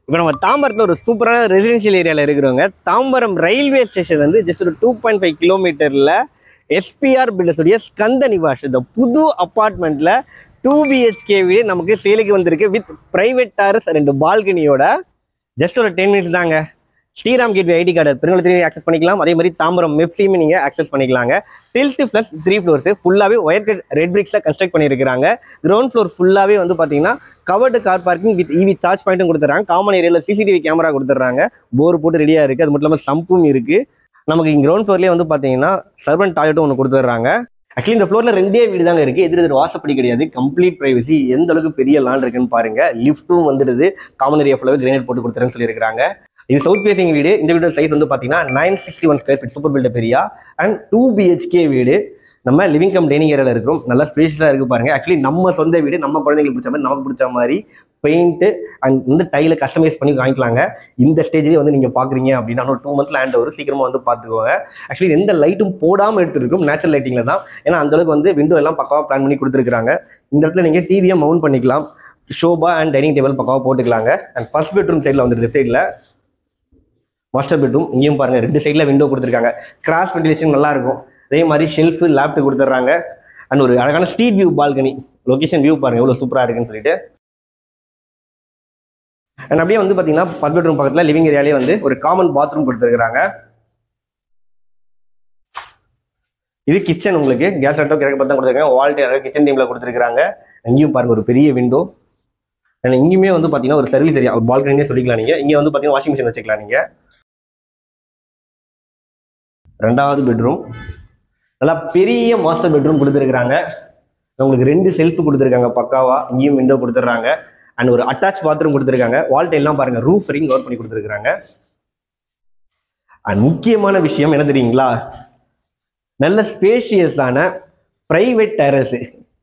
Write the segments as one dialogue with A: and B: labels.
A: இப்போ நம்ம தாம்பரத்தில் ஒரு சூப்பரான ரெசிடென்ஷியல் ஏரியாவில் இருக்கிறவங்க. தாம்பரம் ரயில்வே ஸ்டேஷன் வந்து ஜஸ்ட் ஒரு 2.5 கிலோமீட்டரில் எஸ்பிஆர் பில்டர்ஸுடைய ஸ்கந்த நிவாஸ் இந்த புது அப்பார்ட்மெண்ட்டில் 2 BHK வீடு நமக்கு சேலுக்கு வந்திருக்கு. வித் பிரைவேட் டாரஸ் 2 பால்கனியோட. ஜஸ்ட் ஒரு 10 மினிட்ஸ் தாங்க. ஸ்ரீராம் கேட்வே ஐடி கார்டு பெருங்குளத்திலேயே ஆக்சஸ் பண்ணிக்கலாம். அதே மாதிரி தாம்பரம் மெப்சியுமே நீங்கள் ஆக்சஸ் பண்ணிக்கலாங்க. 3 ஃப்ளோர்ஸ் ஃபுல்லாகவே ஒயர் கட் ரெட் பிரிக்ஸில் கன்ஸ்ட்ரக்ட் பண்ணியிருக்கிறாங்க. கிரவுண்ட் ஃப்ளோர் ஃபுல்லாகவே வந்து பார்த்தீங்கன்னா covered car parking with EV charge பாயிண்ட்டும் கொடுத்துறாங்க. காமன் ஏரியாவில் CCTV கேமரா கொடுத்துட்றாங்க. போர் போட்டு ரெடியாக இருக்குது. அது மட்டும் இல்லாமல் சம்பும் இருக்குது. நமக்கு இங்கே கிரவுண்ட் ஃப்ளோர்லேயே வந்து பார்த்தீங்கன்னா சர்வன்ட் டாய்லெட்டும் ஒன்று கொடுத்துட்றாங்க. ஆக்சுவலி இந்த ஃப்ளோரில் 2 வீடு தாங்க இருக்குது. எதிர் வாசப்படி கிடையாது. Complete privacy. எந்த அளவுக்கு பெரிய லான் இருக்குன்னு பாருங்க. லிஃப்ட்டும் வந்துடுது. காமன் ஏரியா ஃபுல்லாகவே கிரேனைட் போட்டு கொடுத்துறேன்னு சொல்லியிருக்காங்க. இது சவுத் ஃபேசிங் வீடு. இந்த வீடு சைஸ் வந்து பார்த்தீங்கன்னா 961 square feet super builder area and 2 BHK வீடு. நம்ம லிவிங் கம் டைனிங் ஏரியாவில் இருக்கிறோம். நல்லா ஸ்பேஷியஸாக இருக்குது பாருங்க. ஆக்சுவலி நம்ம சொந்த வீடு, நம்ம குழந்தைங்களுக்கு பிடிச்ச மாதிரி, நமக்கு பிடிச்ச மாதிரி பெயிண்ட்டு அண்ட் வந்து டைலை கஸ்டமைஸ் பண்ணி வாங்கிக்கலாங்க. இந்த ஸ்டேஜ்லேயே வந்து நீங்கள் பார்க்குறீங்க அப்படின்னா 2 மந்த்ல ஹேண்ட் ஓவர். சீக்கிரமாக வந்து பார்த்துக்கோங்க. ஆக்சுவலி எந்த லைட்டும் போடாமல் எடுத்துருக்கும். நேச்சுரல் லைட்டிங்கில் தான். ஏன்னா அந்தளவுக்கு வந்து விண்டோ எல்லாம் பக்காவாக பிளான் பண்ணி கொடுத்துருக்காங்க. இந்த இடத்துல நீங்கள் டிவியை மவுண்ட் பண்ணிக்கலாம். ஷோபா அண்ட் டைனிங் டேபிள் பக்காவாக போட்டுக்கலாங்க. அண்ட் ஃபர்ஸ்ட் பெட்ரூம் சைடில் வந்துடுது. சைடில் மாஸ்டர் பெட்ரூம். இங்கேயும் பாருங்க 2 சைடில் விண்டோ கொடுத்துருக்காங்க. கிராஸ் வென்டிலேஷன் நல்லா இருக்கும். அதே மாதிரி ஷெல்ஃபு லேப்டாப் கொடுத்துட்றாங்க. அண்ட் ஒரு அழகான street view balcony. Location view பாருங்க எவ்வளோ சூப்பராக இருக்குன்னு சொல்லிட்டு. அண்ட் அப்படியே வந்து பார்த்தீங்கன்னா ஃபர்ஸ்ட் பெட்ரூம் பக்கத்தில் லிவிங் ஏரியாலே வந்து ஒரு காமன் பாத்ரூம் கொடுத்துருக்காங்க. இது கிச்சன். உங்களுக்கு கேஸ் ஸ்டவ் கிழக்கு பார்த்து தான் கொடுத்துருக்காங்க. வால்டே கிச்சன் டீமில் கொடுத்துருக்காங்க. இங்கேயும் பாருங்க ஒரு பெரிய விண்டோ. அண்ட் இங்கேயுமே வந்து பார்த்தீங்கன்னா ஒரு சர்வீஸ் ஏரியா, ஒரு பால்கனியே சொல்லிக்கலாம். நீங்கள் இங்கே வந்து பார்த்தீங்கன்னா வாஷிங் மிஷின் வச்சுக்கலாம். நீங்கள் 2வது பெட்ரூம் நல்லா பெரிய மாஸ்டர் பெட்ரூம் கொடுத்துருக்காங்க. உங்களுக்கு 2 செல்ஃப் கொடுத்துருக்காங்க பக்காவா. இங்கேயும் விண்டோ கொடுத்துட்றாங்க. அண்ட் ஒரு அட்டாச் பாத்ரூம் கொடுத்துருக்காங்க. வால்டைல்லாம் பாருங்க ரூஃப் ரிங் ஒர்க் பண்ணி கொடுத்துருக்காங்க. அண்ட் முக்கியமான விஷயம் என்ன தெரியுங்களா? நல்ல ஸ்பேஷியஸான பிரைவேட் டெரஸ்.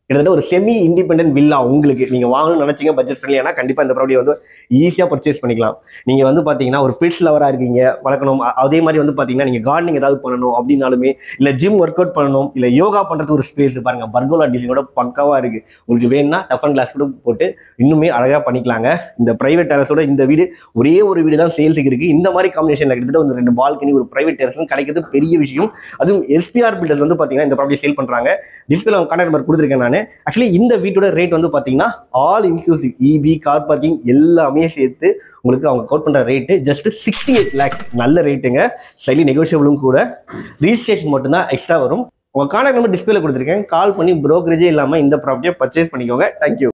A: கிட்டத்தட்ட ஒரு செமி இண்டிபெண்டன்ட் வில்லா. உங்களுக்கு நீங்கள் வாங்கணும்னு நினச்சிங்க பட்ஜெட் ஃப்ரெண்ட்லியானா கண்டிப்பாக இந்த ப்ராப்பர்ட்டி வந்து ஈஸியாக பர்ச்சேஸ் பண்ணிக்கலாம். நீங்கள் வந்து பார்த்தீங்கன்னா ஒரு பெட்ஸ் லவராக இருக்கீங்க, வளர்க்கணும். அதே மாதிரி வந்து பார்த்தீங்கன்னா நீங்கள் கார்டனிங் ஏதாவது பண்ணணும் அப்படின்னாலுமே, இல்லை ஜிம் ஒர்க் அவுட் பண்ணணும், இல்லை யோகா பண்ணுறதுக்கு ஒரு ஸ்பேஸ் பாருங்கள். பர்கோலா டிசைனோட பக்காவாக இருக்குது. உங்களுக்கு வேணும்னா டஃபன் கிளாஸ் கூட போட்டு இன்னுமே அழகாக பண்ணிக்கலாங்க. இந்த பிரைவேட் டெரஸோட இந்த வீடு ஒரே ஒரு வீடு தான் சேல்ஸுக்கு இருக்குது. இந்த மாதிரி காம்பினேஷனில் கிட்டத்தட்ட ஒரு 2 பால்கனி ஒரு பிரைவேட் டெரஸ் கிடைக்கிறது பெரிய விஷயம். அதுவும் எஸ்பிஆர் பில்டர்ஸ் வந்து பார்த்தீங்கன்னா இந்த ப்ராப்பர்ட்டி சேல் பண்ணுறாங்க. டிஸ்பிளே கான்டாக்ட் நம்பர் கொடுத்துருக்கேன் நான். ஆக்சுவலி இந்த வீட்டோட ரேட் வந்து பார்த்தீங்கன்னா all inclusive EB car parking எல்லாமே சேர்த்து உங்களுக்கு அவங்க கோட் பண்ணுற ரேட்டு ஜஸ்ட் 68 lakhs. நல்ல ரேட்டுங்க. சைலி நெகோஷியபிளும் கூட. ரிஜிஸ்ட்ரேஷன் மட்டும்தான் எக்ஸ்ட்ரா வரும். உங்கள் கான்டாக்ட் நம்பர் டிஸ்பிளே கொடுத்துருக்கேன். கால் பண்ணி ப்ரோக்கரேஜே இல்லாமல் இந்த ப்ராப்பர்ட்டியை பர்ச்சேஸ் பண்ணிக்கோங்க. தேங்க்யூ.